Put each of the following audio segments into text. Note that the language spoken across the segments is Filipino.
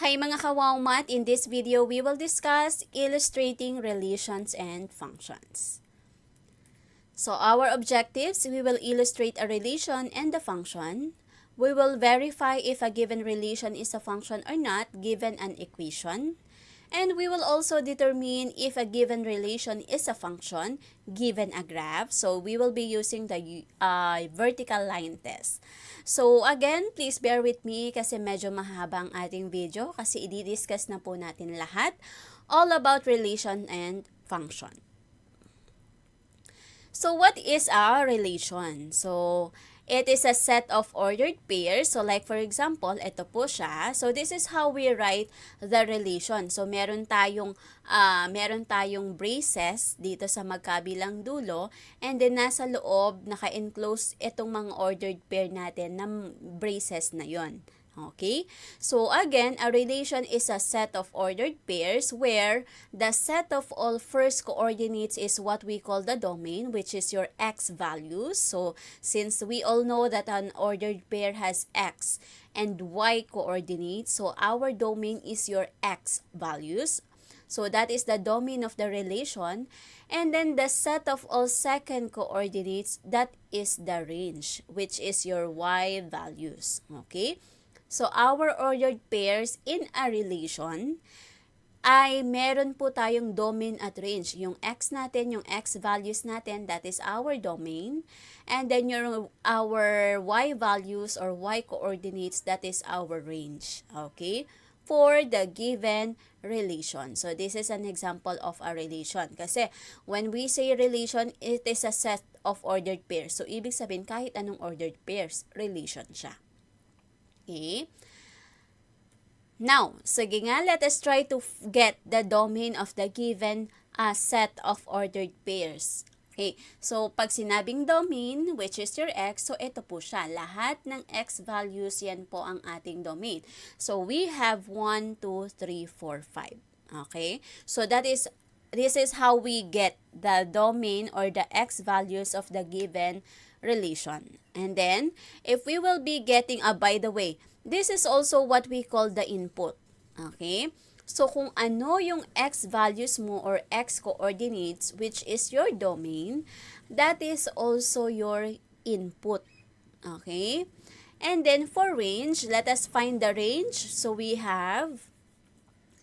Hi mga kawawmat, in this video we will discuss illustrating relations and functions. So our objectives, we will illustrate a relation and the function. We will verify if a given relation is a function or not given an equation. And we will also determine if a given relation is a function given a graph. So we will be using the vertical line test. So again, please bear with me kasi medyo mahaba ang ating video kasi i-discuss na po natin lahat all about relation and function. So what is a relation? So it is a set of ordered pairs. So like for example, ito po siya. So this is how we write the relation. So meron tayong braces dito sa magkabilang dulo, and then nasa loob naka-enclose itong mga ordered pair natin ng braces na yon. Okay? So again, a relation is a set of ordered pairs where the set of all first coordinates is what we call the domain, which is your x values. So since we all know that an ordered pair has x and y coordinates, so our domain is your x values. So that is the domain of the relation. And then the set of all second coordinates, that is the range, which is your y values. Okay? So, our ordered pairs in a relation ay meron po tayong domain at range. Yung x natin, yung x values natin, that is our domain. And then our y values or y coordinates, that is our range. Okay? For the given relation. So, this is an example of a relation. Kasi, when we say relation, it is a set of ordered pairs. So, ibig sabihin, kahit anong ordered pairs, relation siya. Okay. Now, sige nga, let us try to get the domain of the given set of ordered pairs. Okay, so pag sinabing domain, which is your x, so ito po siya. Lahat ng x values, yan po ang ating domain. So we have 1, 2, 3, 4, 5. Okay, so this is how we get the domain or the x values of the given relation. And then, if we will be getting, by the way, this is also what we call the input. Okay? So, kung ano yung x values mo or x coordinates, which is your domain, that is also your input. Okay? And then, for range, let us find the range. So, we have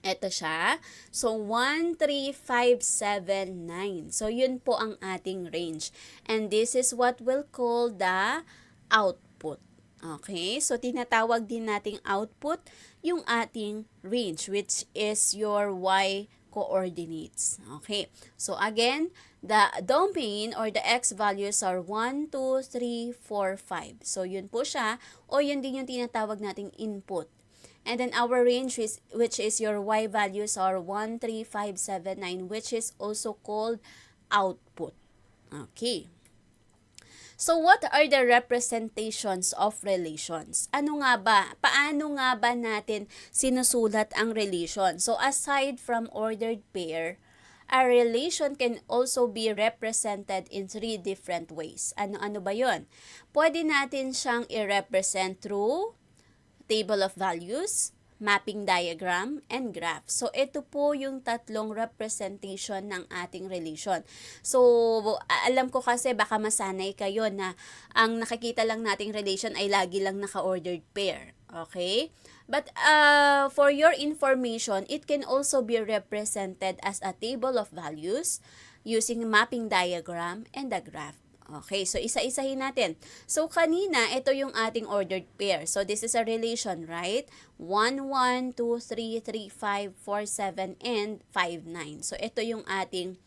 ito siya. So, 1, 3, 5, 7, 9. So, yun po ang ating range. And this is what we'll call the output. Okay? So, tinatawag din nating output yung ating range, which is your y coordinates. Okay? So, again, the domain or the x values are 1, 2, 3, 4, 5. So, yun po siya. O yun din yung tinatawag nating input. And then our range, which is your y values, are 1, 3, 5, 7, 9, which is also called output. Okay. So, what are the representations of relations? Ano nga ba? Paano nga ba natin sinusulat ang relation? So, aside from ordered pair, a relation can also be represented in 3 different ways. Ano ba yon? Pwede natin siyang i-represent through table of values, mapping diagram, and graph. So, ito po yung tatlong representation ng ating relation. So, alam ko kasi baka masanay kayo na ang nakikita lang nating relation ay lagi lang naka-ordered pair. Okay? But for your information, it can also be represented as a table of values using mapping diagram and a graph. Okay, so isa-isahin natin. So, kanina, ito yung ating ordered pair. So, this is a relation, right? 1, 1, 2, 3, 3, 5, 4, 7, and 5, 9. So, ito yung ating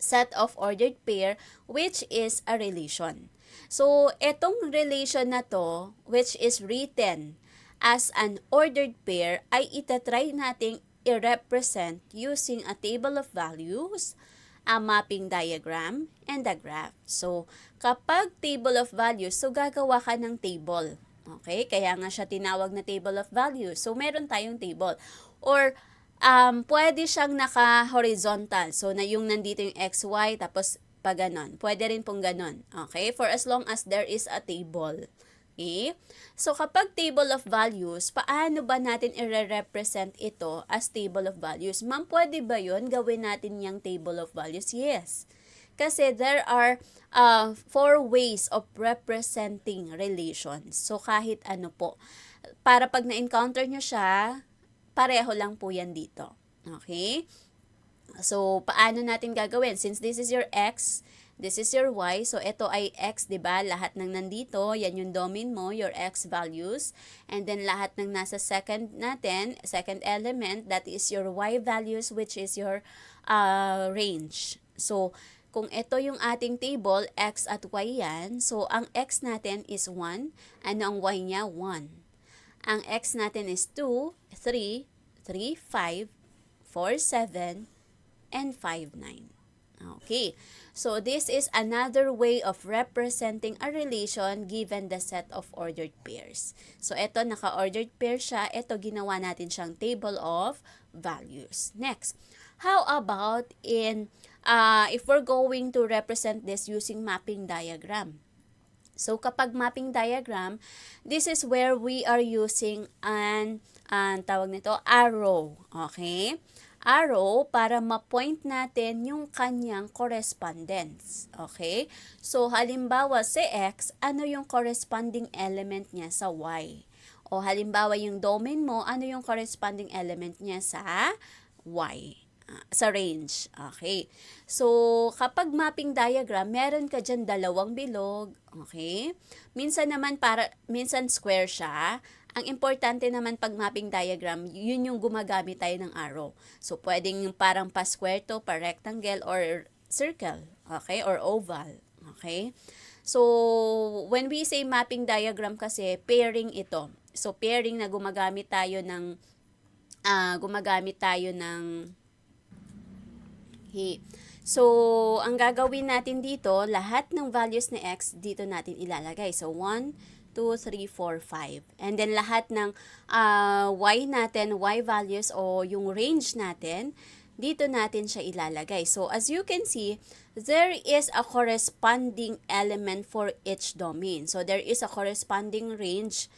set of ordered pair, which is a relation. So, itong relation na to, which is written as an ordered pair, ay itatry nating i-represent using a table of values, a mapping diagram, and a graph. So, kapag table of values, so gagawa ka ng table. Okay? Kaya nga siya tinawag na table of values. So, meron tayong table. Or, pwede siyang naka-horizontal. So, na yung nandito yung x, y, tapos pa ganon. Pwede rin pong ganon. Okay? For as long as there is a table. Okay? So, kapag table of values, paano ba natin i-represent ito as table of values? Ma'am, pwede ba yun? Gawin natin yung table of values? Yes. Kasi there are four ways of representing relations. So, kahit ano po. Para pag na-encounter nyo siya, pareho lang po yan dito. Okay? So, paano natin gagawin? Since this is your X, this is your Y, so ito ay X, 'di ba? Lahat ng nandito, yan yung domain mo, your X values. And then lahat ng nasa second natin, second element, that is your Y values, which is your range. So, kung ito yung ating table, X at Y yan, so ang X natin is 1, ano ang Y niya? 1. Ang X natin is 2, 3, 3, 5, 4, 7, and 5, 9. Okay. So, this is another way of representing a relation given the set of ordered pairs. So, ito, naka-ordered pair siya. Ito, ginawa natin siyang table of values. Next, how about if we're going to represent this using mapping diagram? So, kapag mapping diagram, this is where we are using tawag nito, arrow. Okay? Arrow para ma-point natin yung kanyang correspondence. Okay? So, halimbawa si X, ano yung corresponding element niya sa Y? O halimbawa yung domain mo, ano yung corresponding element niya sa Y? Sa range. Okay. So, kapag mapping diagram, meron ka dyan dalawang bilog. Okay. Minsan square siya. Ang importante naman pag mapping diagram, yun yung gumagamit tayo ng arrow. So, pwedeng yung parang pa-square to, pa-rectangle, or circle. Okay. Or oval. Okay. So, when we say mapping diagram kasi, pairing ito. So, pairing na gumagamit tayo ng So, ang gagawin natin dito, lahat ng values ni X, dito natin ilalagay. So, 1, 2, 3, 4, 5. And then, lahat ng Y natin, Y values o yung range natin, dito natin siya ilalagay. So, as you can see, there is a corresponding element for each domain. So, there is a corresponding range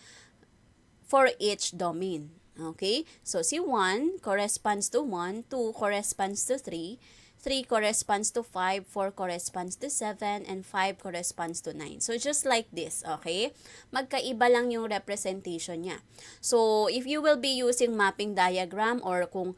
for each domain. Okay? So, si 1 corresponds to 1, 2 corresponds to 3, 3 corresponds to 5, 4 corresponds to 7, and 5 corresponds to 9. So, just like this, okay? Magkaiba lang yung representation niya. So, if you will be using mapping diagram or kung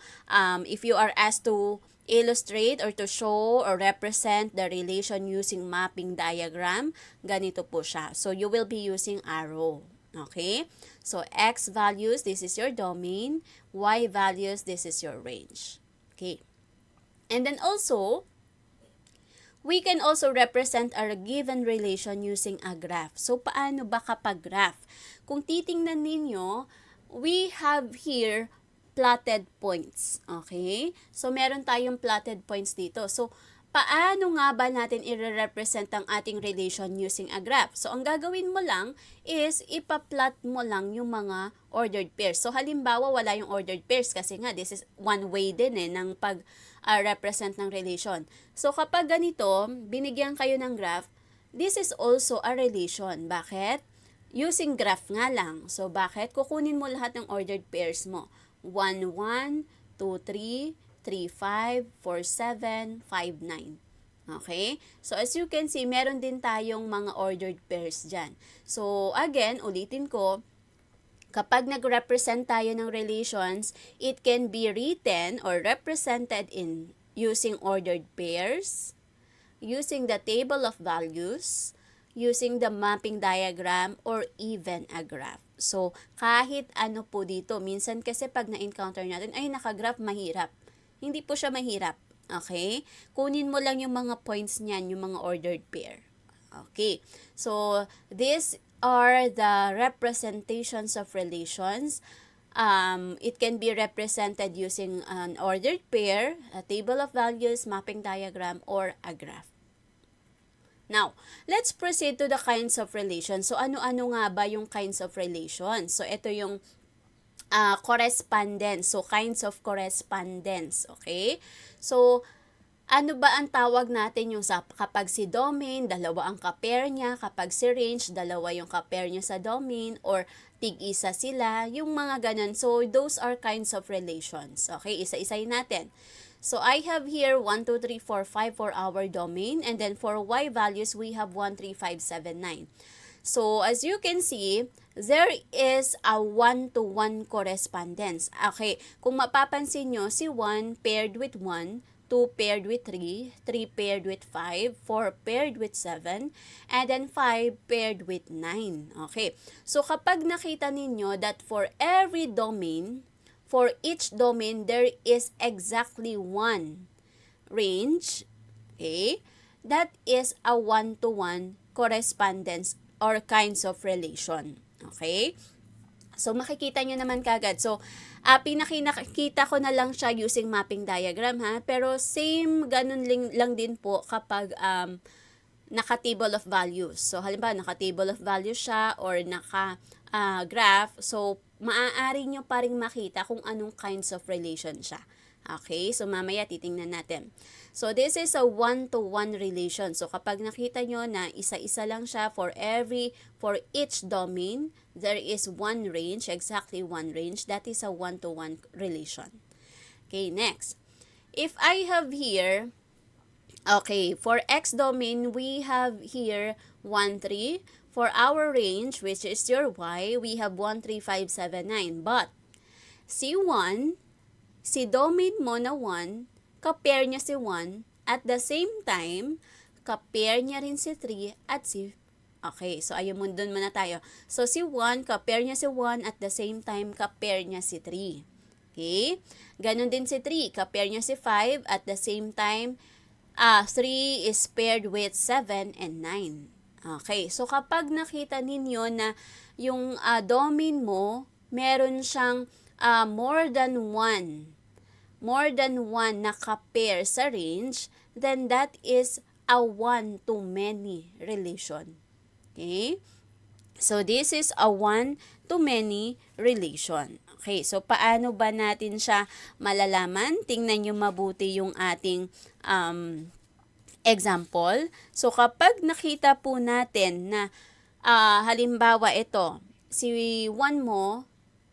if you are asked to illustrate or to show or represent the relation using mapping diagram, ganito po siya. So, you will be using arrow. Okay? So, X values, this is your domain. Y values, this is your range. Okay? And then also, we can also represent our given relation using a graph. So, paano ba kapag graph? Kung titingnan ninyo, we have here plotted points. Okay? So, meron tayong plotted points dito. So, paano nga ba natin i-represent ang ating relation using a graph? So, ang gagawin mo lang is ipa-plot mo lang yung mga ordered pairs. So, halimbawa, wala yung ordered pairs kasi nga, this is one way din ng pag-represent ng relation. So, kapag ganito, binigyan kayo ng graph, this is also a relation. Bakit? Using graph nga lang. So, bakit? Kukunin mo lahat ng ordered pairs mo. 1, 1, 2, 3, 3, 5, 4, 7, 5, 9. Okay? So, as you can see, meron din tayong mga ordered pairs dyan. So, again, ulitin ko, kapag nag-represent tayo ng relations, it can be written or represented in using ordered pairs, using the table of values, using the mapping diagram, or even a graph. So, kahit ano po dito, minsan kasi pag na-encounter natin, ay naka-graph, mahirap. Hindi po siya mahirap. Okay? Kunin mo lang yung mga points niyan, yung mga ordered pair. Okay. So, these are the representations of relations. It can be represented using an ordered pair, a table of values, mapping diagram, or a graph. Now, let's proceed to the kinds of relations. So, ano-ano nga ba yung kinds of relations? So, ito yung correspondence. So, kinds of correspondence. Okay? So, Ano ba ang tawag natin yung sa kapag si domain, dalawa ang ka-pair niya, kapag si range, dalawa yung ka-pair niya sa domain, or tig-isa sila, yung mga ganun. So, those are kinds of relations. Okay, isa-isayin natin. So, I have here 1, 2, 3, 4, 5 for our domain, and then for y values, we have 1, 3, 5, 7, 9. So, as you can see, there is a 1-to-1 correspondence. Okay, kung mapapansin nyo, si 1 paired with 1, 2 paired with 3, 3 paired with 5, 4 paired with 7, and then 5 paired with 9. Okay, so kapag nakita ninyo that for every domain, for each domain, there is exactly one range, okay, that is a 1-to-1 correspondence or kinds of relation. Okay? So, makikita nyo naman kagad. So, pinakita ko na lang siya using mapping diagram, ha? Pero, same, ganun lang din po kapag naka-table of values. So, halimbawa, naka-table of values siya or naka-graph. So, maaari nyo pa rin makita kung anong kinds of relation siya. Okay? So, mamaya titingnan natin. So, this is a 1-to-1 relation. So, kapag nakita nyo na isa-isa lang siya for each domain, there is one range, exactly one range. That is a 1-to-1 relation. Okay, next. If I have here, okay, for X domain, we have here 1, 3. For our range, which is your Y, we have 1, 3, 5, 7, 9. But, C1, si domain mo na 1, ka-pair niya si 1, at the same time, ka-pair niya rin si 3 at si... Okay, so ayun mo dun muna tayo. So, si 1, ka-pair niya si 1, at the same time, ka-pair niya si 3. Okay? Ganon din si 3, ka-pair niya si 5, at the same time, 3 is paired with 7 and 9. Okay, so kapag nakita ninyo na yung domain mo, meron siyang more than one na ka-pair sa range, then that is a one-to-many relation. Okay? So, this is a one-to-many relation. Okay, so paano ba natin siya malalaman? Tingnan nyo mabuti yung ating example. So, kapag nakita po natin na halimbawa ito, si 1 mo,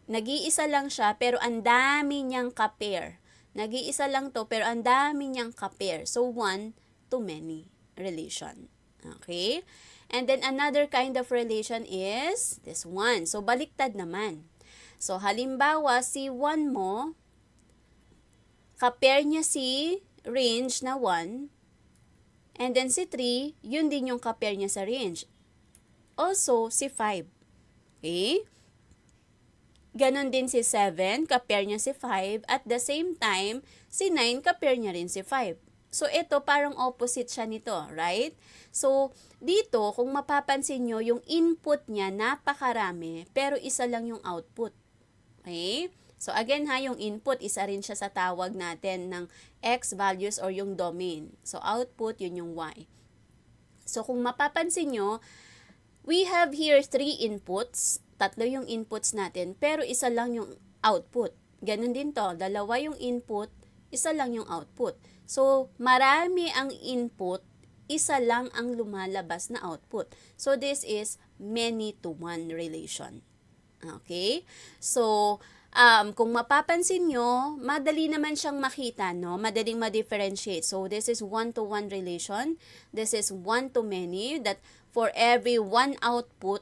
nag-iisa lang siya pero ang dami niyang ka-pair. Nag-iisa lang to pero ang dami niyang ka-pair. So, one-to-many relation. Okay? And then, another kind of relation is this one. So, baliktad naman. So, halimbawa, si 1 mo, ka-pair niya si range na 1, and then si 3, yun din yung ka-pair niya sa range. Also, si 5. Okay? Ganon din si 7, ka-pair niya si 5. At the same time, si 9, ka-pair niya rin si 5. So, ito parang opposite siya nito, right? So, dito, kung mapapansin nyo, yung input niya napakarami, pero isa lang yung output. Okay? So, again ha, yung input, isa rin siya sa tawag natin ng X values or yung domain. So, output, yun yung Y. So, kung mapapansin nyo, we have here 3 inputs. Tatlo yung inputs natin, pero isa lang yung output. Ganun din to, dalawa yung input, isa lang yung output. So, marami ang input, isa lang ang lumalabas na output. So, this is many-to-one relation. Okay? So, kung mapapansin nyo, madali naman siyang makita, no? Madaling ma-differentiate. So, this is one-to-one relation. This is one-to-many, that for every one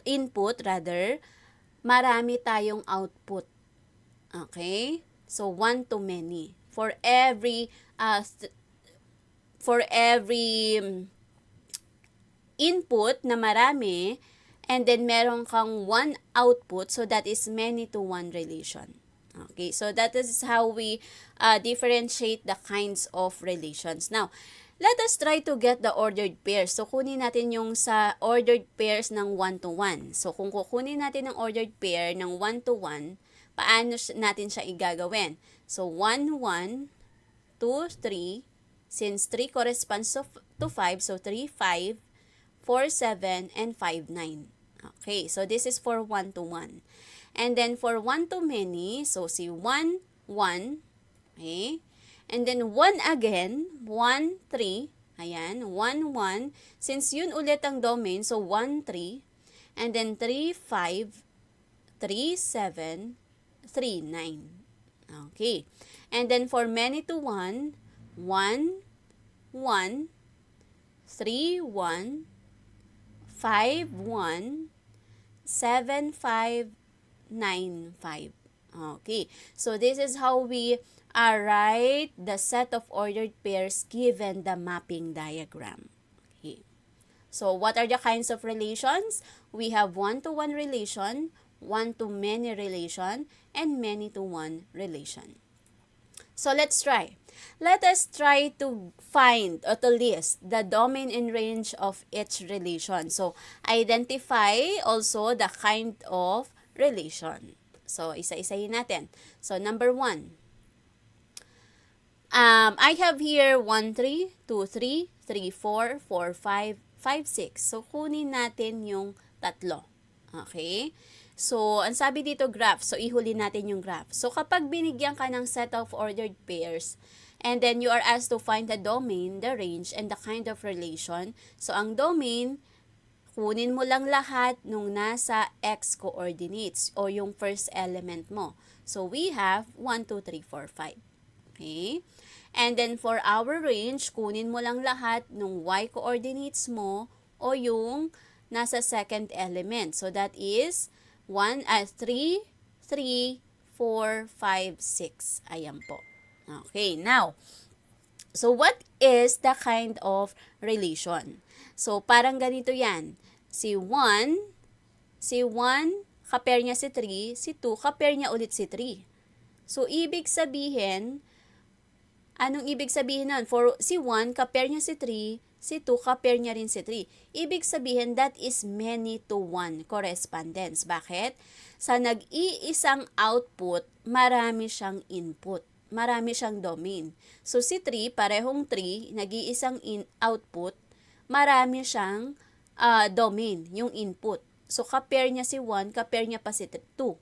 input, marami tayong output. Okay? So, one-to-many. For every input na marami, and then meron kang one output, so that is many-to-one relation. Okay, so that is how we differentiate the kinds of relations. Now, let us try to get the ordered pairs. So, kunin natin yung sa ordered pairs ng 1-to-1. So, kung kukunin natin ang ordered pair ng 1-to-1, paano natin siya igagawin? So, 1, 1, 2, 3, since 3 corresponds to 5, so 3, 5, 4, 7, and 5, 9. Okay, so this is for 1-to-1. And then for 1-to-many, so si 1, 1, okay? And then 1 again, 1, 3. Ayan, 1, 1. Since yun ulit ang domain, so 1, 3. And then 3, 5, 3, 7, 3, 9. Okay. And then for many to 1, 1, 1, 3, 1, 5, 1, 7, 5, 9, 5. Okay. So this is how we write the set of ordered pairs given the mapping diagram. Okay. So what are the kinds of relations? We have one-to-one relation, one-to-many relation, and many-to-one relation. So let's try. Let us try to find or to list the domain and range of each relation. So identify also the kind of relation. So isa-isahin natin. So number 1. I have here 1, 3, 2, 3, 3, 4, 4, 5, 5, 6. So, kunin natin yung tatlo. Okay? So, ang sabi dito graph. So, ihuli natin yung graph. So, kapag binigyan ka ng set of ordered pairs, and then you are asked to find the domain, the range, and the kind of relation. So, ang domain, kunin mo lang lahat nung nasa x coordinates o yung first element mo. So, we have 1, 2, 3, 4, 5. Okay? And then for our range, kunin mo lang lahat nung y coordinates mo o yung nasa second element. So that is 3, 3, 4, 5, 6. Ayan po. Okay, now, so what is the kind of relation? So parang ganito yan. Si 1, kapair niya si 3, si 2, kapair niya ulit si 3. So ibig sabihin, anong ibig sabihin nun? For si 1, kapair niya si 3, si 2, kapair niya rin si 3. Ibig sabihin, that is many to one correspondence. Bakit? Sa nag-iisang output, marami siyang input. Marami siyang domain. So si 3, parehong 3, nag-iisang output, marami siyang domain, yung input. So kapair niya si 1, kapair niya pa si 2.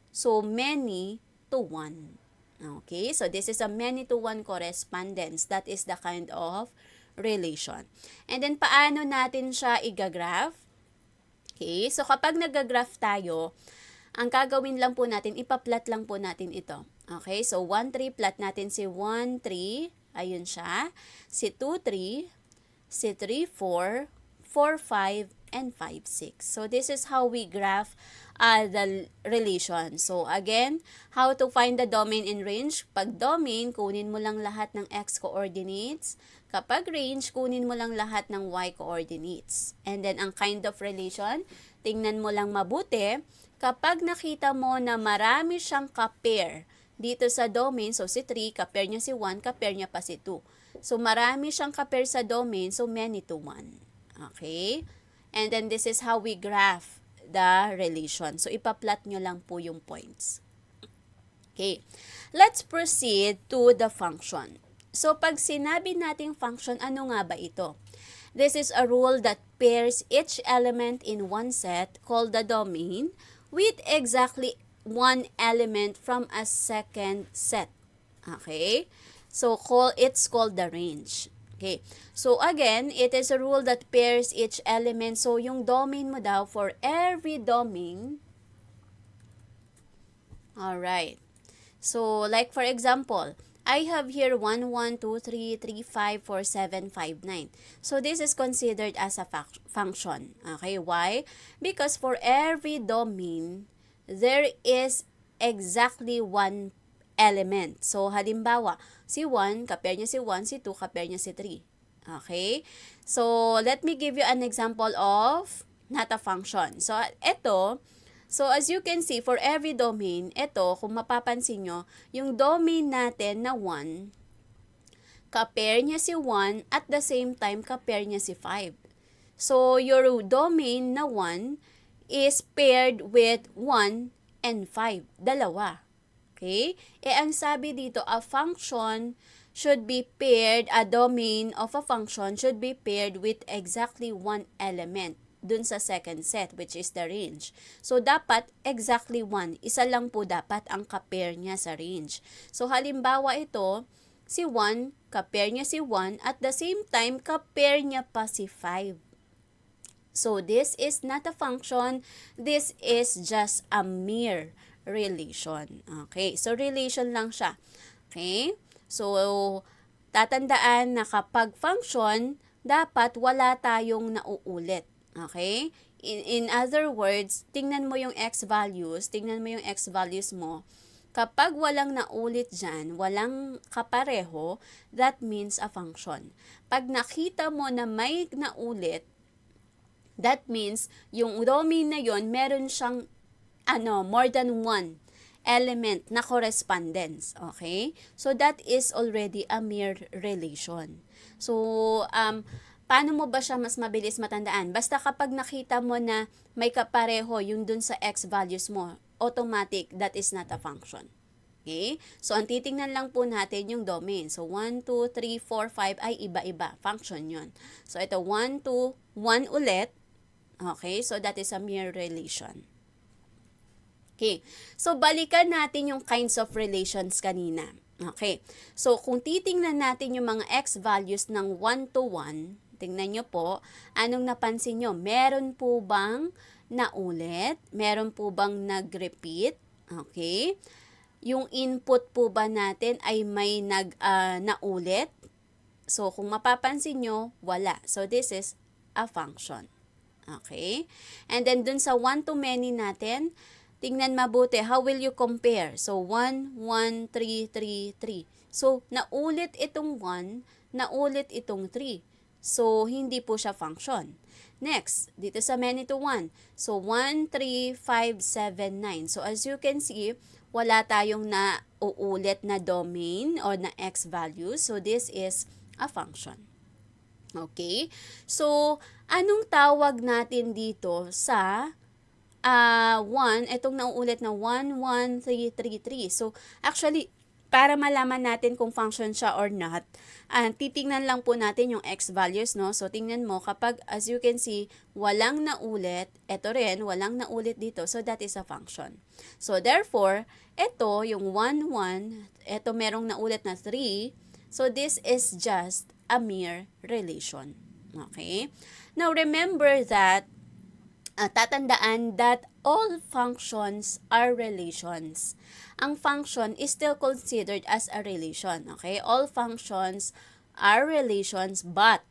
So many to one. Okay, so this is a many-to-one correspondence. That is the kind of relation. And then, paano natin siya i-graph? Okay, so kapag nag-graph tayo, ang gagawin lang po natin, ipa-plot lang po natin ito. Okay, so 1, 3, plot natin si 1, 3, ayun siya. Si 2, 3, si 3, 4, 4, 5, and 5, 6. So this is how we graph the relation. So again, how to find the domain and range? Pag domain, kunin mo lang lahat ng x coordinates. Kapag range, kunin mo lang lahat ng y coordinates. And then ang kind of relation, tingnan mo lang mabuti. Kapag nakita mo na marami siyang kapair dito sa domain, so si 3, kapair niya si 1, kapair niya pa si 2. So marami siyang kapair sa domain, so many to one. Okay? And then this is how we graph the relation. So ipa-plot nyo lang po yung points. Okay. Let's proceed to the function. So pag sinabi nating function, ano nga ba ito? This is a rule that pairs each element in one set called the domain with exactly one element from a second set. Okay? So it's called the range. Okay. So again, it is a rule that pairs each element. So yung domain mo daw for every domain. Alright. So like for example, I have here 1, 1, 2, 3, 3, 5, 4, 7, 5, 9. So this is considered as a function. Okay, why? Because for every domain, there is exactly one element. So halimbawa, si 1, kapair niya si 1, si 2, kapair niya si 3. Okay? So let me give you an example of not a function. So ito, so as you can see, for every domain, ito, kung mapapansin nyo, yung domain natin na 1, kapair niya si 1, at the same time, kapair niya si 5. So your domain na 1 is paired with 1 and 5. Dalawa. Okay? Ang sabi dito, a function should be paired, a domain of a function should be paired with exactly one element dun sa second set, which is the range. So, dapat exactly one. Isa lang po dapat ang kapair niya sa range. So, halimbawa ito, si 1, ka-pair niya si 1, at the same time, ka-pair niya pa si 5. So, this is not a function. This is just a mere relation. Okay? So, relation lang siya. Okay? So, tatandaan na kapag function, dapat wala tayong nauulit. Okay? In other words, tingnan mo yung x values, mo. Kapag walang naulit dyan, walang kapareho, that means a function. Pag nakita mo na may naulit, that means yung domain na yon meron siyang more than one element na correspondence. Okay? So, that is already a mere relation. So, paano mo ba siya mas mabilis matandaan? Basta kapag nakita mo na may kapareho yung dun sa x values mo, automatic, that is not a function. Okay? So, ang titingnan lang po natin yung domain. So, 1, 2, 3, 4, 5 ay iba-iba. Function yon. So, ito 1, 2, 1 ulit. Okay? So, that is a mere relation. Okay. So, balikan natin yung kinds of relations kanina. Okay. So, kung titingnan natin yung mga x values ng 1 to 1, tingnan nyo po, anong napansin nyo? Meron po bang naulit? Meron po bang nag-repeat? Okay. Yung input po ba natin ay may naulit? So, kung mapapansin nyo, wala. So, this is a function. Okay. And then, dun sa 1 to many natin, tingnan mabuti, how will you compare? So, 1, 1, 3, 3, 3. So, naulit itong 1, naulit itong 3. So, hindi po siya function. Next, dito sa many to 1. So, 1, 3, 5, 7, 9. So, as you can see, wala tayong nauulit na domain or na x value. So, this is a function. Okay? So, anong tawag natin dito sa 1, itong nauulit na 1, 1, 3, 3, 3. So, actually, para malaman natin kung function siya or not, titingnan lang po natin yung x values, no? So, tingnan mo, kapag, as you can see, walang naulit, ito rin, walang naulit dito. So, that is a function. So, therefore, ito, yung 1, 1, ito merong naulit na 3. So, this is just a mere relation. Okay? Now, remember that tatandaan that all functions are relations. Ang function is still considered as a relation. Okay? All functions are relations, but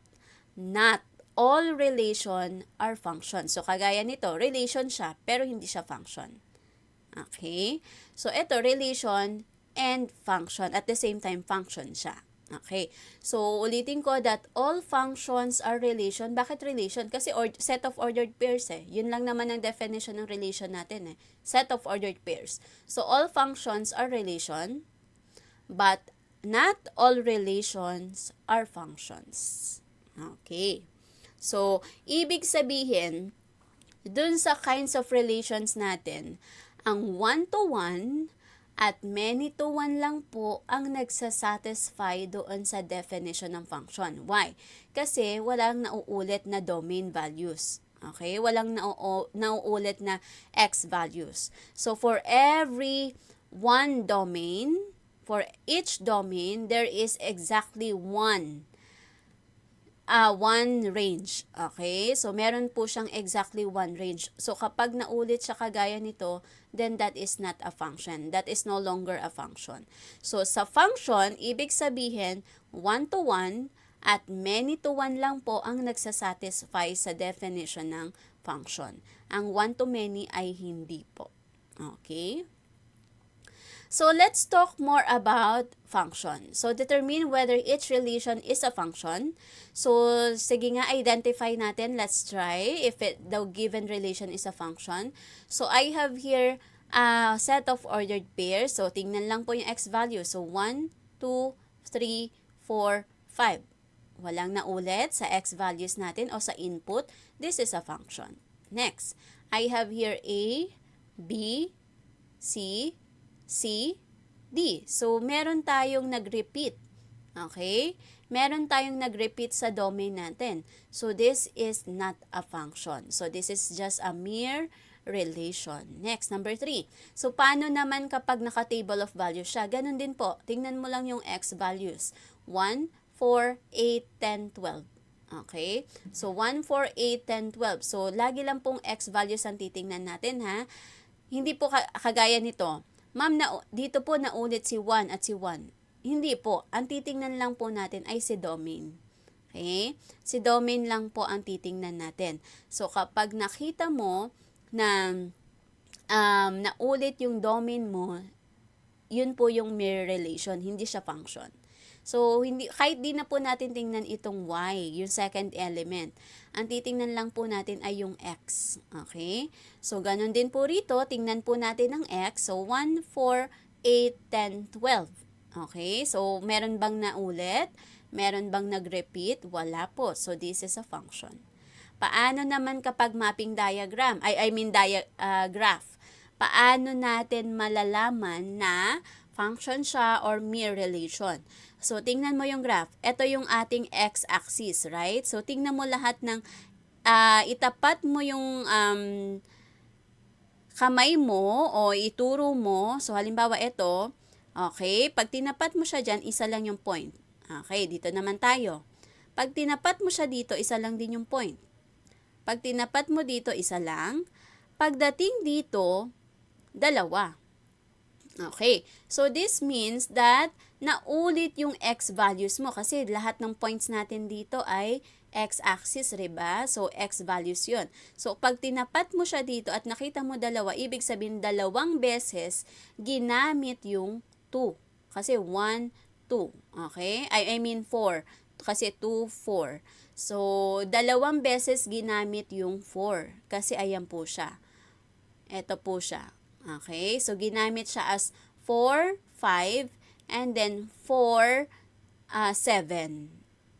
not all relation are functions. So, kagaya nito, relation siya, pero hindi siya function. Okay? So, ito, relation and function. At the same time, function siya. Okay. So, ulitin ko that all functions are relation. Bakit relation? Kasi set of ordered pairs eh. Yun lang naman ang definition ng relation natin eh. Set of ordered pairs. So, all functions are relation, but not all relations are functions. Okay. So, ibig sabihin, dun sa kinds of relations natin, ang 1 to 1 at many to 1 lang po ang nagsasatisfy doon sa definition ng function. Why? Kasi walang nauulit na domain values. Okay? Walang nauulit na x values. So, for every one domain, for each domain, there is exactly one range. Okay? So, meron po siyang exactly one range. So, kapag naulit siya kagaya nito, then that is not a function. That is no longer a function. So, sa function, ibig sabihin, 1 to 1 at many to 1 lang po ang nagsasatisfy sa definition ng function. Ang 1 to many ay hindi po. Okay? So, let's talk more about function. So, determine whether each relation is a function. So, sige nga, identify natin. Let's try if the given relation is a function. So, I have here a set of ordered pairs. So, tingnan lang po yung x value. So, 1, 2, 3, 4, 5. Walang naulit sa x values natin o sa input. This is a function. Next, I have here A, B, C, C, D. So, meron tayong nag-repeat. Okay? Meron tayong nag-repeat sa domain natin. So, this is not a function. So, this is just a mere relation. Next, number 3. So, paano naman kapag naka-table of values siya? Ganun din po. Tingnan mo lang yung x values. 1, 4, 8, 10, 12. Okay? So, 1, 4, 8, 10, 12. So, lagi lang pong x values ang titingnan natin, ha? Hindi po kagaya nito. Ma'am, dito po naulit si 1 at si 1. Hindi po. Ang titingnan lang po natin ay si domain. Okay? Si domain lang po ang titingnan natin. So, kapag nakita mo na naulit yung domain mo, yun po yung mirror relation, hindi siya function. So, kahit di na po natin tingnan itong y, yung second element. Ang titingnan lang po natin ay yung x. Okay? So, ganun din po rito, tingnan po natin ang x. So, 1, 4, 8, 10, 12. Okay? So, meron bang naulit? Meron bang nag-repeat? Wala po. So, this is a function. Paano naman kapag mapping diagram? Graph. Paano natin malalaman na function siya or mere relation? So, tingnan mo yung graph. Ito yung ating x-axis, right? So, tingnan mo lahat ng, itapat mo yung kamay mo o ituro mo. So, halimbawa ito, okay, pag tinapat mo siya dyan, isa lang yung point. Okay, dito naman tayo. Pag tinapat mo siya dito, isa lang din yung point. Pag tinapat mo dito, isa lang. Pagdating dito, dalawa. Okay, so this means that naulit yung x values mo kasi lahat ng points natin dito ay x-axis, diba? So, x values yun. So, pag tinapat mo siya dito at nakita mo dalawa, ibig sabihin dalawang beses ginamit yung 2. Kasi 1, 2. Okay? I mean 4. Kasi 2, 4. So, dalawang beses ginamit yung 4. Kasi ayan po siya. Ito po siya. Okay? So, ginamit siya as 4, 5, and then 4, 7.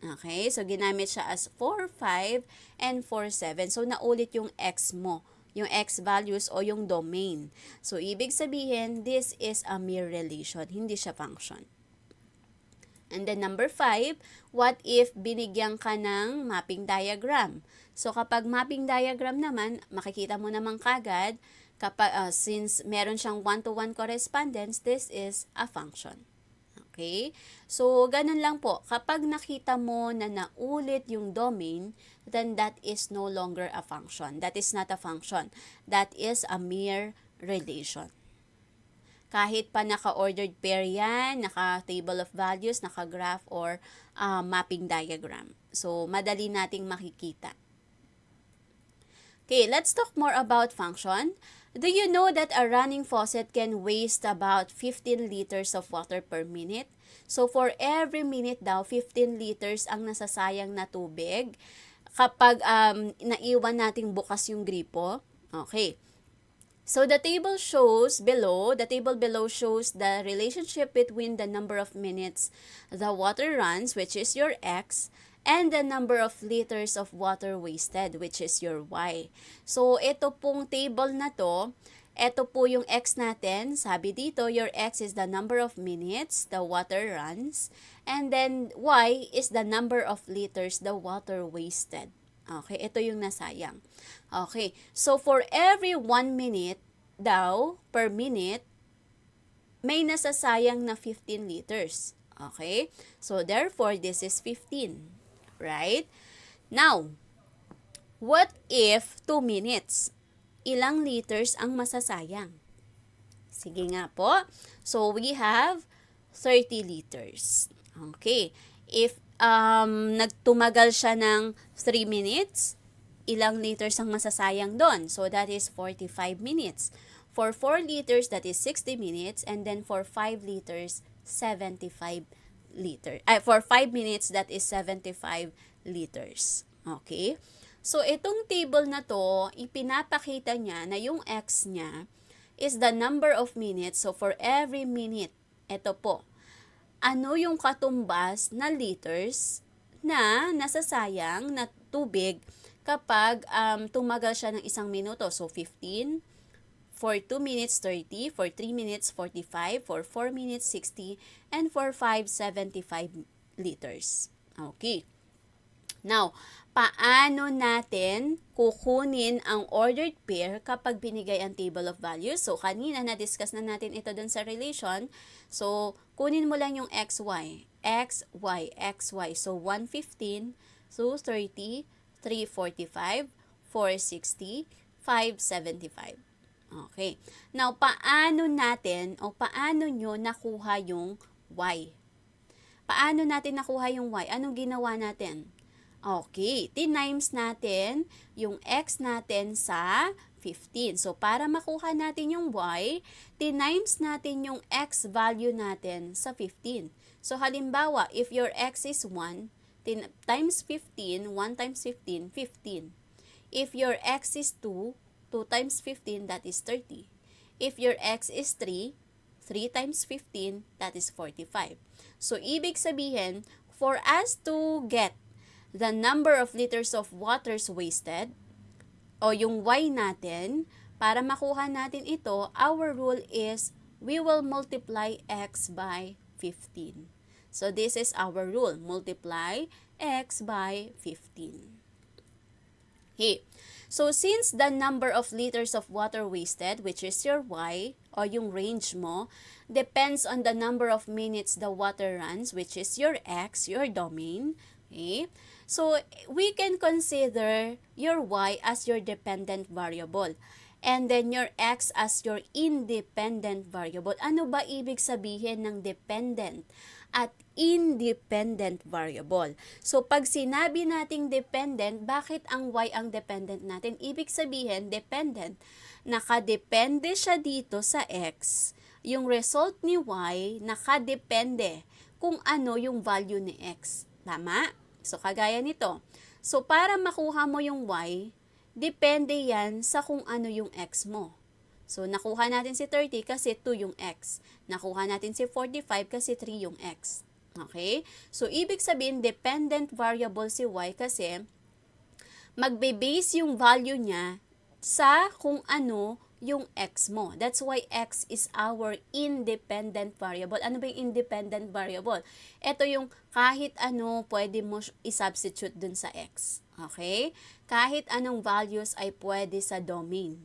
Okay? So, ginamit siya as 4, 5, and 4, 7. So, naulit yung x mo. Yung x values o yung domain. So, ibig sabihin, this is a mere relation. Hindi siya function. And then number 5, what if binigyan ka ng mapping diagram? So, kapag mapping diagram naman, makikita mo naman kagad, since meron siyang 1-to-1 correspondence, this is a function. Okay? So, ganun lang po. Kapag nakita mo na naulit yung domain, then that is no longer a function. That is not a function. That is a mere relation. Kahit pa naka-ordered pair yan, naka-table of values, naka-graph, or mapping diagram. So, madali nating makikita. Okay, let's talk more about function. Do you know that a running faucet can waste about 15 liters of water per minute? So, for every minute daw, 15 liters ang nasasayang na tubig kapag naiwan nating bukas yung gripo. Okay. So, the table below shows the relationship between the number of minutes the water runs, which is your x, and the number of liters of water wasted, which is your y. So, ito pong table na to, ito po yung x natin. Sabi dito, your x is the number of minutes the water runs, and then y is the number of liters the water wasted. Okay, ito yung nasayang. Okay, so for every 1 minute daw, per minute, may nasasayang na 15 liters. Okay, so therefore, this is 15. Right? Now, what if 2 minutes? Ilang liters ang masasayang? Sige nga po. So, we have 30 liters. Okay. If nagtumagal siya ng 3 minutes, ilang liters ang masasayang doon? So, that is 45 minutes. For 4 liters, that is 60 minutes. And then for 5 liters, 75 liters. For 5 minutes, that is 75 liters. Okay? So, itong table na to, ipinapakita niya na yung x niya is the number of minutes. So, for every minute, ito po, ano yung katumbas na liters na nasasayang na tubig kapag tumagal siya ng 1 minuto. So, 15, for 2 minutes, 30, for 3 minutes, 45, for 4 minutes, 60, and for 5, 75 liters. Okay. Now, paano natin kukunin ang ordered pair kapag binigay ang table of values. So, kanina na-discuss na natin ito dun sa relation. So, kunin mo lang yung xy. xy. So, 115, 230, 345, 460, 575. Okay. Now, paano natin o paano nyo nakuha yung y? Paano natin nakuha yung y? Anong ginawa natin? Okay, tinimes natin yung x natin sa 15. So, para makuha natin yung y, tinimes natin yung x value natin sa 15. So, halimbawa, if your x is 1, times 15, 1 times 15, 15. If your x is 2, 2 times 15, that is 30. If your x is 3, 3 times 15, that is 45. So, ibig sabihin, for us to get the number of liters of waters wasted, o yung y natin, para makuha natin ito, our rule is, we will multiply x by 15. So, this is our rule, multiply x by 15. Okay. So, since the number of liters of water wasted, which is your y, o yung range mo, depends on the number of minutes the water runs, which is your x, your domain. Okay? So, we can consider your y as your dependent variable. And then your x as your independent variable. Ano ba ibig sabihin ng dependent at independent variable? So, pag sinabi nating dependent, bakit ang y ang dependent natin? Ibig sabihin, dependent. Nakadepende siya dito sa x. Yung result ni y, nakadepende kung ano yung value ni x. Tama? So, kagaya nito. So, para makuha mo yung y, depende yan sa kung ano yung x mo. So, nakuha natin si 30 kasi 2 yung x. Nakuha natin si 45 kasi 3 yung x. Okay? So, ibig sabihin, dependent variable si y kasi magbe-base yung value niya sa kung ano yung x mo. That's why x is our independent variable. Ano ba yung independent variable? Ito yung kahit ano pwede mo i-substitute dun sa x. Okay? Kahit anong values ay pwede sa domain.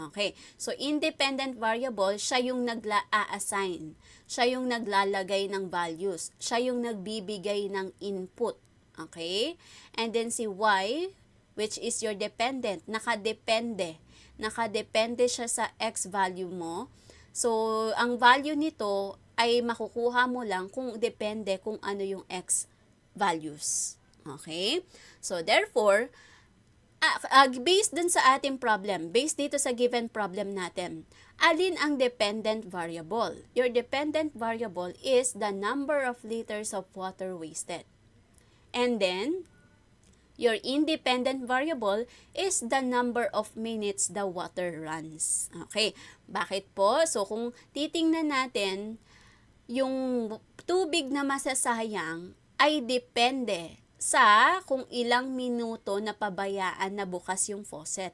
Okay. So, independent variable, siya yung nagla-assign. Siya yung naglalagay ng values. Siya yung nagbibigay ng input. Okay? And then si y, which is your dependent, nakadepende. Nakadepende siya sa x value mo. So, ang value nito ay makukuha mo lang kung depende kung ano yung x values. Okay? So, therefore, based dun sa ating problem, based dito sa given problem natin, alin ang dependent variable? Your dependent variable is the number of liters of water wasted. And then, your independent variable is the number of minutes the water runs. Okay, bakit po? So, kung titingnan natin, yung tubig na masasayang ay depende sa kung ilang minuto na pabayaan na bukas yung faucet.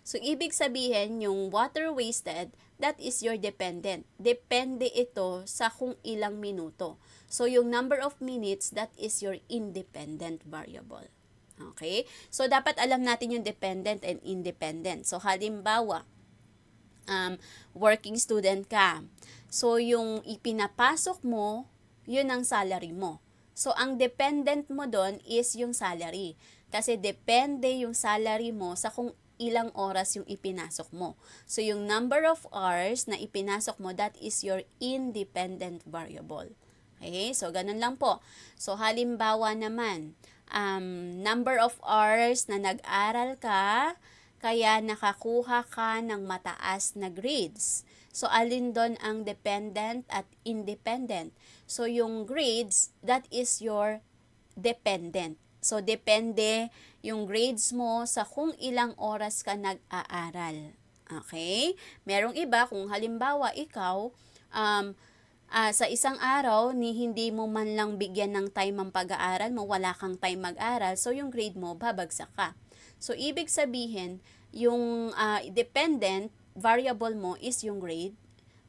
So, ibig sabihin, yung water wasted, that is your dependent. Depende ito sa kung ilang minuto. So, yung number of minutes, that is your independent variable. Okay? So, dapat alam natin yung dependent and independent. So, halimbawa, working student ka. So, yung ipinapasok mo, yun ang salary mo. So, ang dependent mo doon is yung salary. Kasi depende yung salary mo sa kung ilang oras yung ipinasok mo. So, yung number of hours na ipinasok mo, that is your independent variable. Okay? So, ganun lang po. So, halimbawa naman, number of hours na nag-aral ka, kaya nakakuha ka ng mataas na grades. So, alin doon ang dependent at independent? So, yung grades, that is your dependent. So, depende yung grades mo sa kung ilang oras ka nag-aaral. Okay? Merong iba, kung halimbawa ikaw, sa isang araw, hindi mo man lang bigyan ng time ang pag-aaral mo, wala kang time mag-aral, so yung grade mo, babagsak ka. So, ibig sabihin, yung dependent variable mo is yung grade,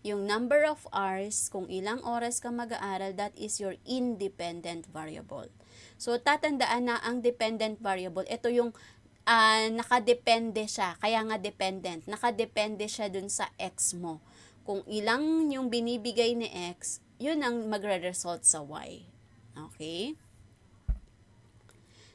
yung number of hours, kung ilang oras ka mag-aaral, that is your independent variable. So, tatandaan na ang dependent variable, ito yung nakadepende siya, kaya nga dependent, nakadepende siya dun sa x mo. Kung ilang yung binibigay ni x, yun ang magre-result sa y. Okay?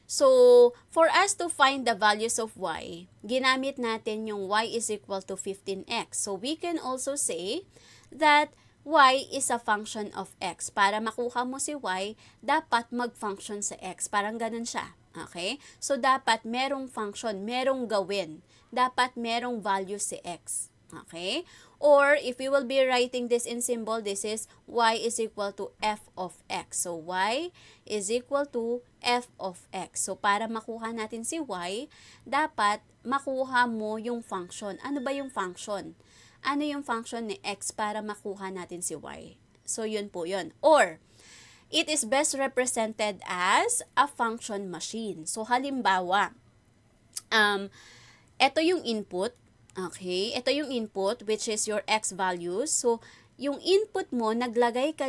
So, for us to find the values of y, ginamit natin yung y is equal to 15x. So, we can also say that y is a function of x. Para makuha mo si y, dapat mag-function sa x. Parang ganun siya. Okay? So, dapat merong function, merong gawin. Dapat merong value si x. Okay? Or, if we will be writing this in symbol, this is y is equal to f of x. So, y is equal to f of x. So, para makuha natin si y, dapat makuha mo yung function. Ano ba yung function? Ano yung function ni x para makuha natin si y? So, yun po yun. Or, it is best represented as a function machine. So, halimbawa, ito yung input. Okay, ito yung input, which is your x values. So, yung input mo, naglagay ka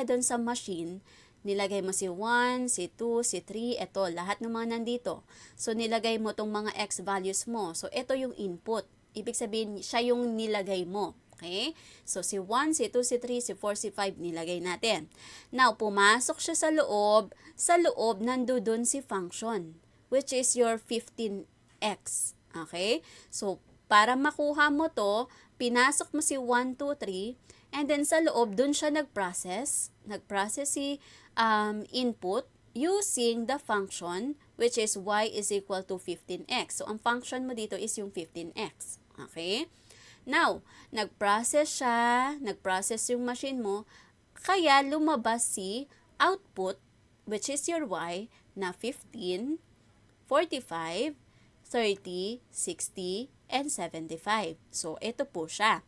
dun sa machine, nilagay mo si 1, si 2, si 3, ito, lahat ng mga nandito. So, nilagay mo tong mga x values mo. So, ito yung input. Ibig sabihin, siya yung nilagay mo. Okay? So, si 1, si 2, si 3, si 4, si 5, nilagay natin. Now, pumasok siya sa loob nandoon si function, which is your 15x. Okay? So, para makuha mo to, pinasok mo si 1, 2, 3, and then sa loob, dun siya nag-process si input using the function, which is y is equal to 15x. So, ang function mo dito is yung 15x. Okay? Now, nag-process yung machine mo, kaya lumabas si output, which is your y, na 15, 45, 30, 60, and 75. So, ito po siya.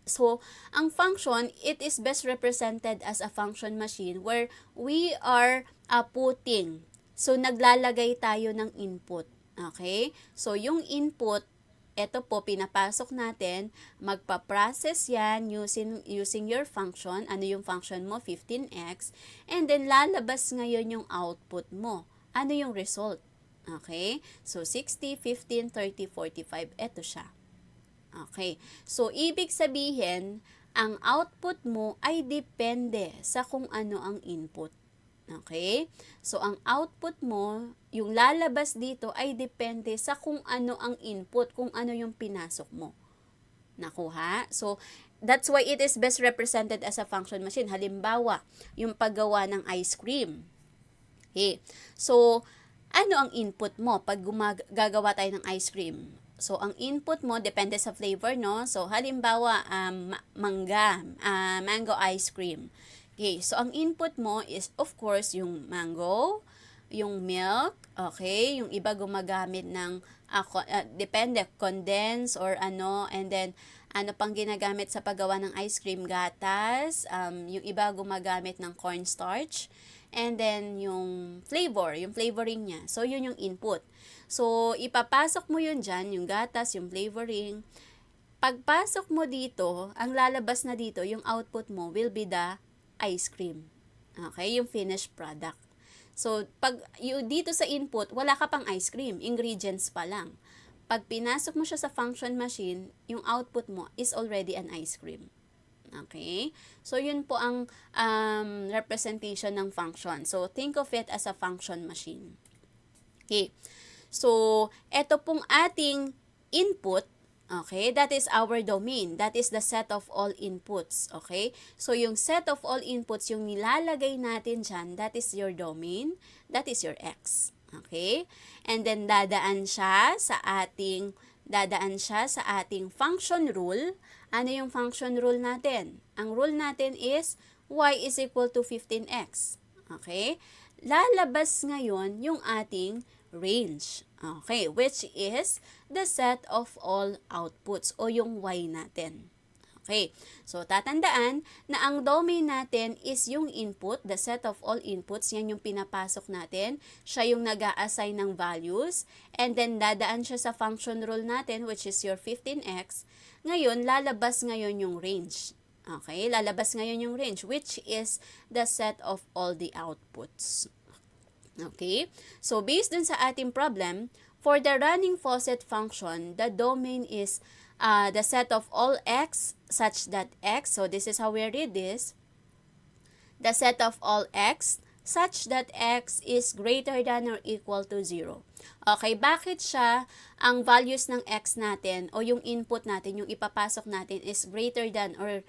So, ang function, it is best represented as a function machine where we are putting. So, naglalagay tayo ng input. Okay? So, yung input, ito po, pinapasok natin, magpa-process yan using your function. Ano yung function mo? 15x. And then, lalabas ngayon yung output mo. Ano yung result? Okay? So, 60, 15, 30, 45. Ito siya. Okay. So, ibig sabihin, ang output mo ay depende sa kung ano ang input. Okay? So, ang output mo, yung lalabas dito ay depende sa kung ano ang input, kung ano yung pinasok mo. Nakuha? So, that's why it is best represented as a function machine. Halimbawa, yung paggawa ng ice cream. Okay? So, ano ang input mo pag gagawa tayo ng ice cream? So, ang input mo, depende sa flavor, no? So, halimbawa, mango ice cream. Okay, so ang input mo is, of course, yung mango, yung milk, okay? Yung iba gumagamit ng, depende, condense or ano, and then, ano pang ginagamit sa paggawa ng ice cream, gatas, yung iba gumagamit ng cornstarch, and then yung flavor, yung flavoring niya. So, yun yung input. So, ipapasok mo yun dyan, yung gatas, yung flavoring. Pagpasok mo dito, ang lalabas na dito, yung output mo will be the ice cream. Okay? Yung finished product. So, pag dito sa input, wala ka pang ice cream. Ingredients pa lang. Pag pinasok mo siya sa function machine, yung output mo is already an ice cream. Okay? So, yun po ang representation ng function. So, think of it as a function machine. Okay. So, eto pong ating input, okay, that is our domain. That is the set of all inputs. Okay? So, yung set of all inputs, yung nilalagay natin dyan, that is your domain. That is your x. Okay? And then, dadaan siya sa ating function rule. Ano yung function rule natin? Ang rule natin is y is equal to 15x. Okay? Lalabas ngayon yung ating range. Okay? Which is the set of all outputs o yung y natin. Okay, so tatandaan na ang domain natin is yung input, the set of all inputs, yan yung pinapasok natin. Siya yung nag-a-assign ng values, and then dadaan siya sa function rule natin, which is your 15x. Ngayon, lalabas ngayon yung range. Okay, lalabas ngayon yung range, which is the set of all the outputs. Okay, so based dun sa ating problem, for the running faucet function, the domain is the set of all x such that x, so this is how we read this, the set of all x such that x is greater than or equal to 0. Okay, bakit siya ang values ng x natin o yung input natin, yung ipapasok natin is greater than or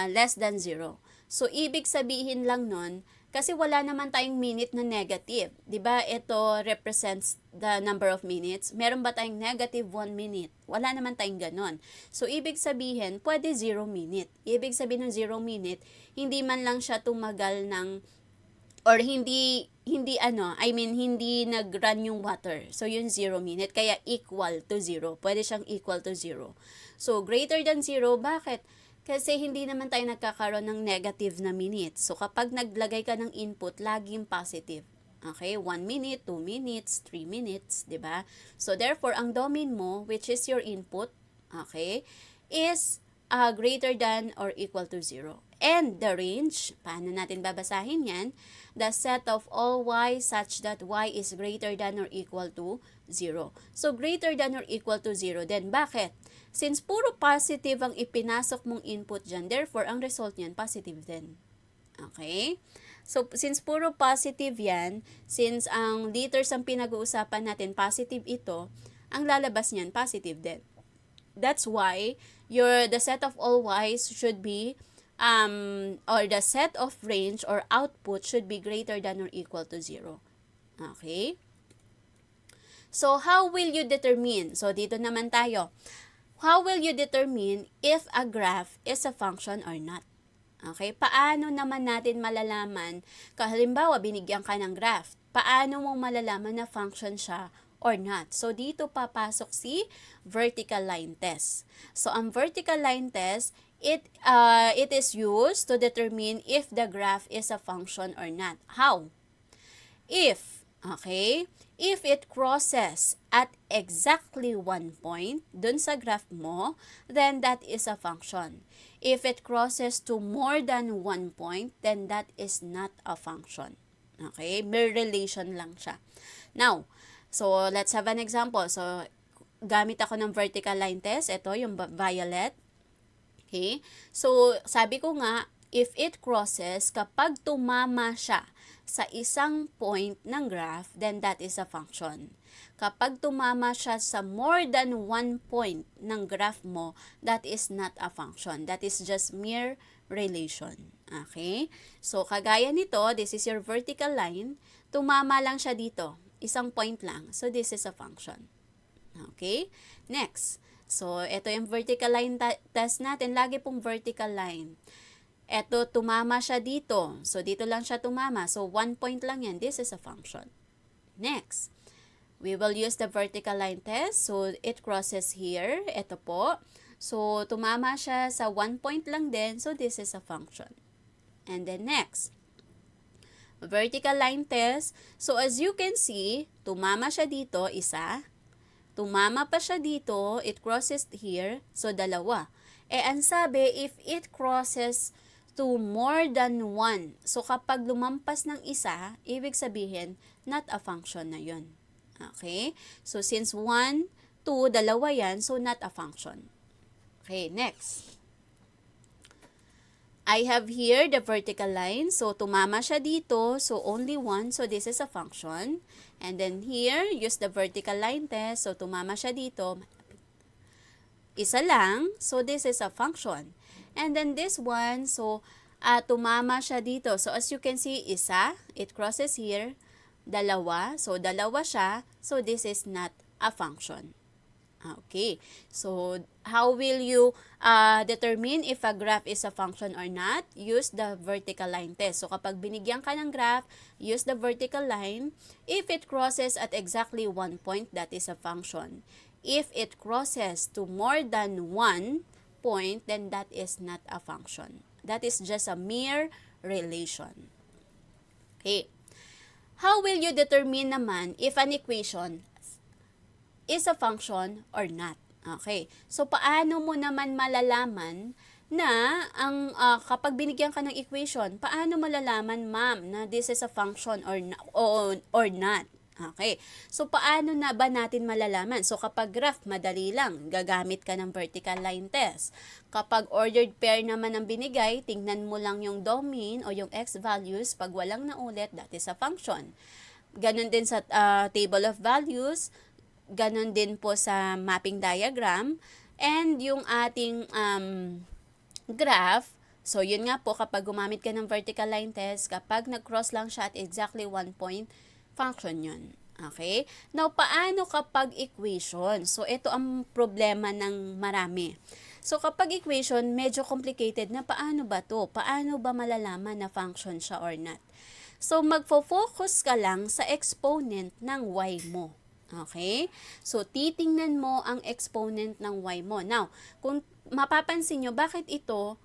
less than 0? So, ibig sabihin lang nun, kasi wala naman tayong minute na negative. 'Di ba? Ito represents the number of minutes. Meron ba tayong negative 1 minute? Wala naman tayong ganon. So, ibig sabihin, pwede 0 minute. Ibig sabihin ng 0 minute, hindi man lang siya tumagal ng or hindi nag-run yung water. So, yun 0 minute. Kaya equal to 0. Pwede siyang equal to 0. So, greater than 0, bakit? Kasi hindi naman tayo nagkakaroon ng negative na minutes. So, kapag naglagay ka ng input, laging positive. Okay? 1 minute, 2 minutes, 3 minutes, di ba? So, therefore, ang domain mo, which is your input, okay, is greater than or equal to 0. And the range, paano natin babasahin yan? The set of all y such that y is greater than or equal to 0. So, greater than or equal to 0. Then, bakit? Since puro positive ang ipinasok mong input dyan, therefore, ang result niyan, positive din. Okay? So, since puro positive yan, since ang liters ang pinag-uusapan natin, positive ito, ang lalabas niyan, positive din. That's why, the set of all y's should be, or the set of range or output should be greater than or equal to 0. Okay? So, how will you determine? So, dito naman tayo. How will you determine if a graph is a function or not? Okay, paano naman natin malalaman, halimbawa binigyan ka ng graph, paano mo malalaman na function siya or not? So, dito papasok si vertical line test. So, ang vertical line test, it is used to determine if the graph is a function or not. How? If it crosses at exactly 1 point dun sa graph mo, then that is a function. If it crosses to more than 1 point, then that is not a function. Okay? Mere relation lang siya. Now, so let's have an example. So, gamit ako ng vertical line test. Ito, yung violet. Okay? So, sabi ko nga, if it crosses, kapag tumama siya sa isang point ng graph, then that is a function. Kapag tumama siya sa more than 1 point ng graph mo, that is not a function. That is just mere relation. Okay? So, kagaya nito, this is your vertical line. Tumama lang siya dito. Isang point lang. So, this is a function. Okay? Next. So, ito yung vertical line test natin. Lagi pong vertical line. Eto, tumama siya dito. So, dito lang siya tumama. So, 1 point lang yan. This is a function. Next, we will use the vertical line test. So, it crosses here. Ito po. So, tumama siya sa 1 point lang din. So, this is a function. And then next, vertical line test. So, as you can see, tumama siya dito, isa. Tumama pa siya dito. It crosses here. So, dalawa. Ang sabi, if it crosses to more than 1. So, kapag lumampas ng isa, ibig sabihin, not a function na yun. Okay? So, since 1, 2, dalawa yan, so not a function. Okay, next. I have here the vertical line. So, tumama siya dito. So, only 1. So, this is a function. And then here, use the vertical line test. So, tumama siya dito. Isa lang. So, this is a function. And then this one, so, tumama siya dito. So, as you can see, isa, it crosses here. Dalawa, so, dalawa siya. So, this is not a function. Okay. So, how will you determine if a graph is a function or not? Use the vertical line test. So, kapag binigyan ka ng graph, use the vertical line. If it crosses at exactly 1 point, that is a function. If it crosses to more than 1, point, then that is not a function. That is just a mere relation. Okay. How will you determine naman if an equation is a function or not? Okay. So, paano mo naman malalaman na kapag binigyan ka ng equation, paano malalaman, ma'am, na this is a function or not? Okay. So, paano na ba natin malalaman? So, kapag graph, madali lang. Gagamit ka ng vertical line test. Kapag ordered pair naman ang binigay, tingnan mo lang yung domain o yung x values. Pag walang naulit, that is a function. Ganon din sa table of values. Ganon din po sa mapping diagram. And yung ating graph, so yun nga po, kapag gumamit ka ng vertical line test, kapag nag-cross lang siya at exactly 1 point, function yun. Okay? Now, paano kapag equation? So, ito ang problema ng marami. So, kapag equation, medyo complicated na paano ba to? Paano ba malalaman na function siya or not? So, magfo-focus ka lang sa exponent ng y mo. Okay? So, titingnan mo ang exponent ng y mo. Now, kung mapapansin nyo, bakit ito,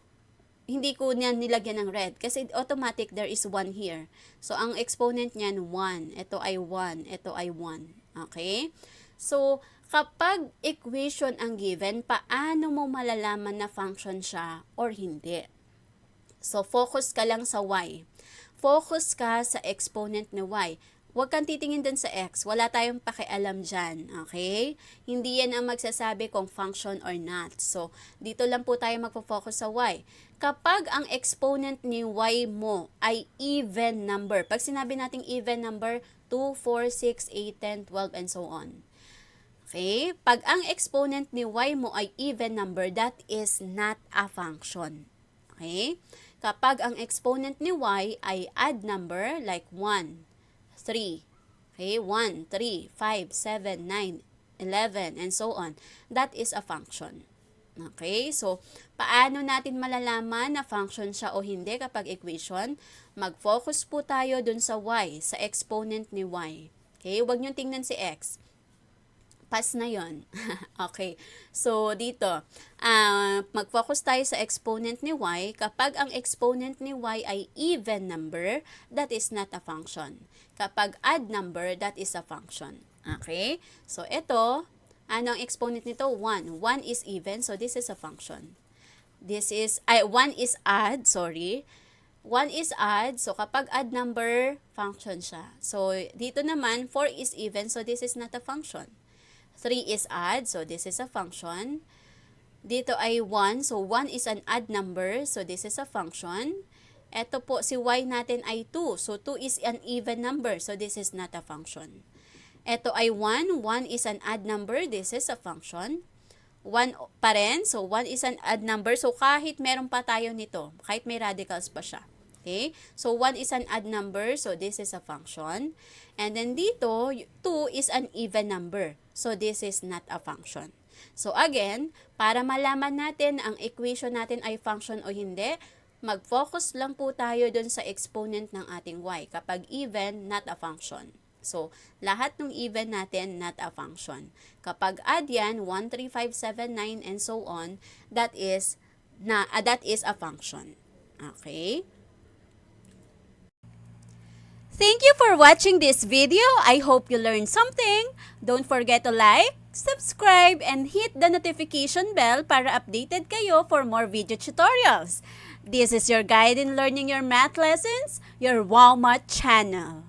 hindi ko niyan nilagyan ng red? Kasi automatic, there is 1 here. So, ang exponent niyan, 1. Ito ay 1. Ito ay 1. Okay? So, kapag equation ang given, paano mo malalaman na function siya or hindi? So, focus ka lang sa y. Focus ka sa exponent ni y. Huwag kang titingin dun sa x. Wala tayong pakialam dyan. Okay? Hindi yan ang magsasabi kung function or not. So, dito lang po tayo magpo-focus sa y. Kapag ang exponent ni y mo ay even number, pag sinabi nating even number, 2, 4, 6, 8, 10, 12, and so on. Okay? Pag ang exponent ni y mo ay even number, that is not a function. Okay? Kapag ang exponent ni y ay odd number, like 1, 3, okay, 1, 3, 5, 7, 9, 11, and so on. That is a function. Okay, so paano natin malalaman na function siya o hindi kapag equation? Mag-focus po tayo dun sa y, sa exponent ni y. Okay, huwag nyo tingnan si x. Pass na yon. Okay. So, dito, mag-focus tayo sa exponent ni y. Kapag ang exponent ni y ay even number, that is not a function. Kapag odd number, that is a function. Okay? So, ito, anong exponent nito? 1. 1 is even, so this is a function. 1 is odd, sorry. 1 is odd, so kapag odd number, function siya. So, dito naman, 4 is even, so this is not a function. 3 is odd, so this is a function. Dito ay 1, so 1 is an odd number, so this is a function. Ito po, si y natin ay 2, so 2 is an even number, so this is not a function. Ito ay 1, 1 is an odd number, this is a function. 1 pa rin, so 1 is an odd number, so kahit meron pa tayo nito, kahit may radicals pa siya. Okay? So, 1 is an odd number, so this is a function. And then dito, 2 is an even number, so this is not a function. So, again, para malaman natin ang equation natin ay function o hindi, mag-focus lang po tayo dun sa exponent ng ating y. Kapag even, not a function. So, lahat ng even natin, not a function. Kapag add yan, 1, 3, 5, 7, 9, and so on, that is a function. Okay? Thank you for watching this video. I hope you learned something. Don't forget to like, subscribe, and hit the notification bell para updated kayo for more video tutorials. This is your guide in learning your math lessons, your Wow Math channel.